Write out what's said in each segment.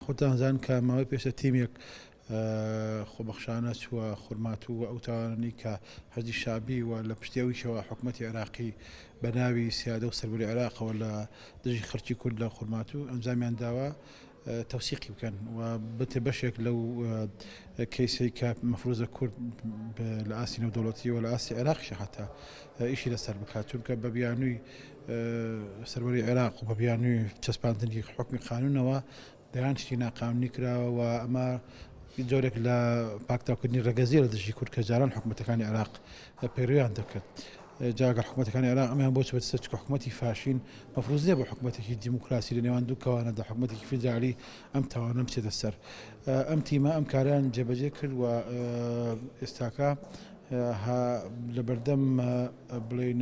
خۆتان زان کە ماوەی پێشە تیمێک خۆبەخشانە چووە خورمات و ئەو تاوانانی کە حەزی شابی و لە پشتیەوەیشەوە حکوومەتی عێراقی بە ناوی سیادە و سەربەری عێراقەوە لە دژی خەڵکی کورد لە خورمات و ئەنجامیان داوە تەوسیقی بکەن و بتێ بەشێک لەو کەیسەی کە مەفروزە کورد لە ئاسی نێودەوڵەتی و لە ئاسی عێراقیش حتا ئیشی لەسەر بکات چونکە بە بیانووی سەربەری عێراق و بە بیانووی چەسپاندنی حکمی قانونەوە دەیان شتی ناقانونی کراوە و ئەمە جۆرێک لە پاکتاوکردنی ڕێگەزیە لە دژی کورد کە جاران حکوومەتەکانی عێراق پەیڕەویان دەکرد. جاگەر حکوومەتەکانی عێراق ئەمیان بۆ چوە سەر چکە حکوومەتی فاشین مەفروض نییە بە حکوومەتێکی دیموکراسی لە نێوان دوو کەوانەدا حکوومەتێکی فیدرالی ئەم تاوانە بچێتە سەر. ئەم تیمە ئەم کاریان جێبەجێ کرد و ئێستاکە لە بەردەم بڵێن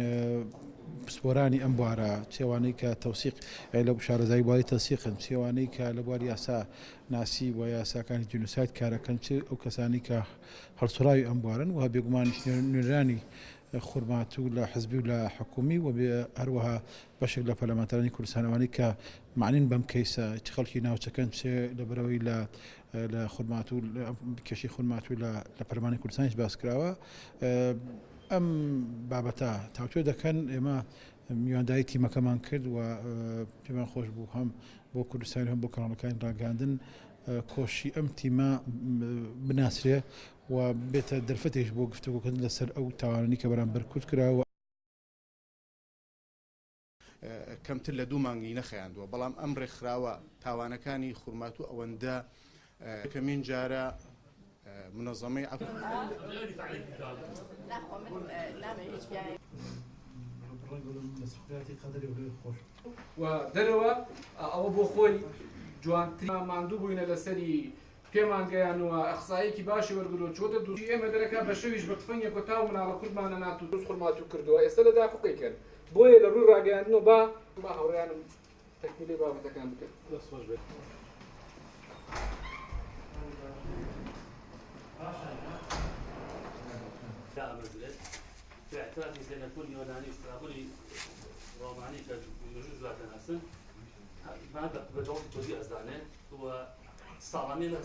پسپۆرانی ئەم بوارە چێوانەی کە تەوسیق لە شارەزایی بواری تەوسیقن چێوانەی کە لە بواری یاسا ناسی و یاساکانی جنوسایت کارەکەن چ ئەو کەسانی کە هەڵسوراوی ئەم بوارن و بێگومانی نوێژانی خورمات و لە حزبی و لە حکومی و هەروەها بەشێک لە پەرلەمانتارانی کوردستانەوانی کە معنین بەم کەیسە چ خەڵکی ناوچەکەن چێ لەبەرەوەی لە خورمات و کێشی خورمات و لە پەرلەمانی کوردستانیش باس کراوە ئەم بابەتە تاوتوێ دەکەن ئێمە میوانداری تیمەکەمان کرد و پێمان خۆش بوو هەم بۆ کوردستانی هەم بۆ کەناڵەکانی ڕاگەاندن کۆشی ئەم تیمە بناسرێ و بێتە دەرفەتێش بۆ گفتوگۆکردن لەسەر ئەو تاوانانی کە بەرامبەر کورد کراوە. کەمتر لە 2 مانگی نەخەیاندووە بەڵام ئەم ڕێکخراوە تاوانەکانی خورمات و ئەوەندە کەمین جارە منظمەی و دەرەوە ئەوە بۆ خۆی جوانترین ماندوو بووینە لەسەری پێمان گەیانەوە ئەخسایەکی باشی وەرگرۆ چۆتە دووشی ئێمە دەرەکە بە شەویش بە تفەنگێک و تاو مناڵە کوردمانە ناتو دروست خورمات و کردووە ئێستا لە داخۆی کرد بۆیە لە ڕووی ڕاگەیاندنەوە با هەوڕیانم تەکمیلی بابەتەکان بکرد. دەست خۆش بێت. في اعتراف سيكون يوناني استرابولي روماني كجوج ذات ناس هذا بدون تودي أزانه هو صالمين